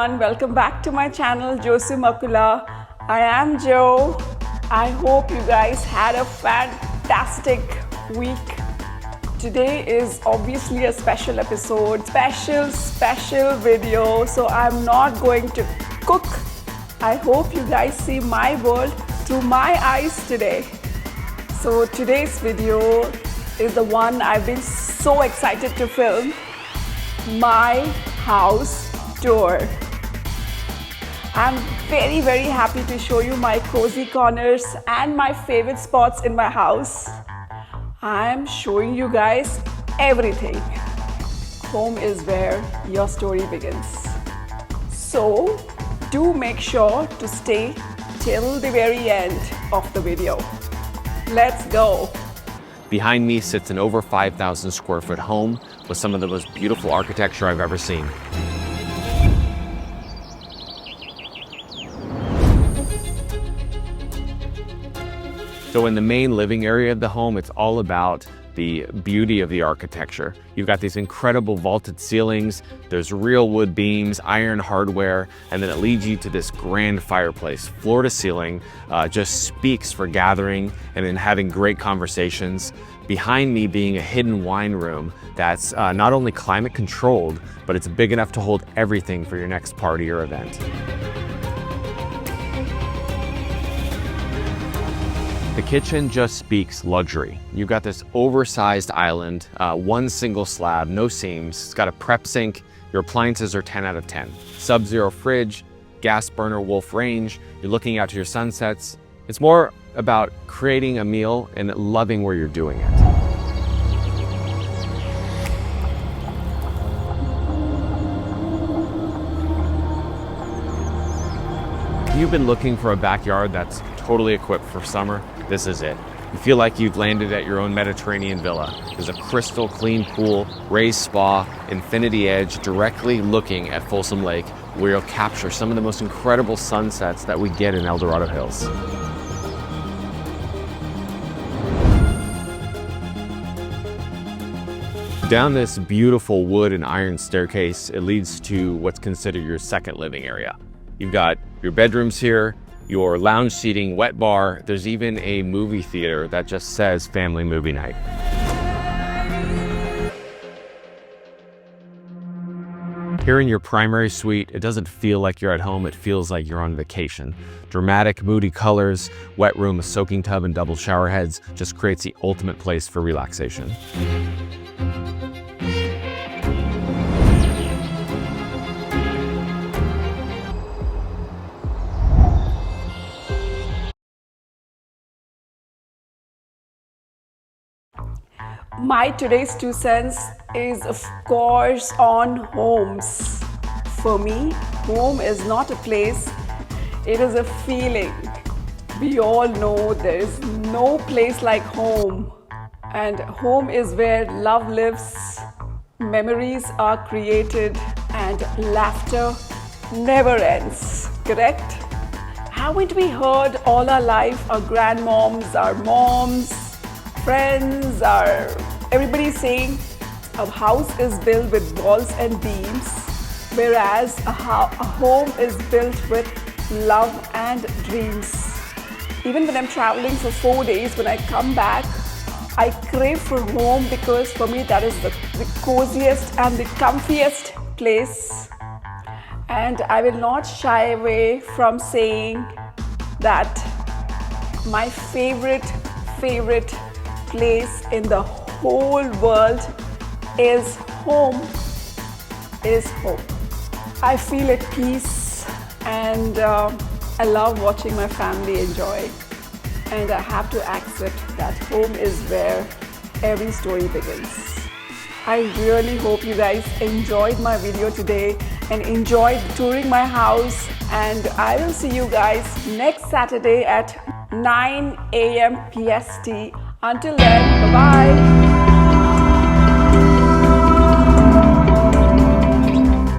everyone, welcome back to my channel JoSum Akula. I am Jo. I hope you guys had a fantastic week. Today is obviously a special episode, special video. So I'm not going to cook. I hope you guys see my world through my eyes today. So today's video is the one I've been so excited to film. My house tour. I'm very happy to show you my cozy corners and my favorite spots in my house. I'm showing you guys everything. Home is where your story begins. So do make sure to stay till the very end of the video. Let's go. Behind me sits an over 5,000 square foot home with some of the most beautiful architecture I've ever seen. So in the main living area of the home, it's all about the beauty of the architecture. You've got these incredible vaulted ceilings, there's real wood beams, iron hardware, and then it leads you to this grand fireplace. Floor to ceiling, just speaks for gathering and then having great conversations. Behind me being a hidden wine room that's not only climate controlled, but it's big enough to hold everything for your next party or event. The kitchen just speaks luxury. You've got this oversized island, one single slab, no seams. It's got a prep sink. Your appliances are 10 out of 10. Sub-zero fridge, gas burner Wolf range. You're looking out to your sunsets. It's more about creating a meal and loving where you're doing it. You've been looking for a backyard that's totally equipped for summer. This is it. You feel like you've landed at your own Mediterranean villa. There's a crystal clean pool, raised spa, infinity edge, directly looking at Folsom Lake, where you'll capture some of the most incredible sunsets that we get in El Dorado Hills. Down this beautiful wood and iron staircase, it leads to what's considered your second living area. You've got your bedrooms here, your lounge seating, wet bar. There's even a movie theater that just says family movie night. Here in your primary suite, it doesn't feel like you're at home, it feels like you're on vacation. Dramatic, moody colors, wet room, a soaking tub, and double shower heads just creates the ultimate place for relaxation. My today's 2 cents is of course on homes. For me, home is not a place, it is a feeling. We all know there is no place like home. And home is where love lives, memories are created, and laughter never ends, correct? Haven't we heard all our life our grandmoms, our moms, friends, everybody saying a house is built with walls and beams, whereas a home is built with love and dreams. Even when I'm traveling for 4 days, when I come back, I crave for home because for me that is the coziest and the comfiest place. And I will not shy away from saying that my favorite place in the whole world is home. I feel at peace and I love watching my family enjoy. And I have to accept that home is where every story begins. I really hope you guys enjoyed my video today and enjoyed touring my house, and I will see you guys next Saturday at 9 a.m. PST. Until then, bye-bye.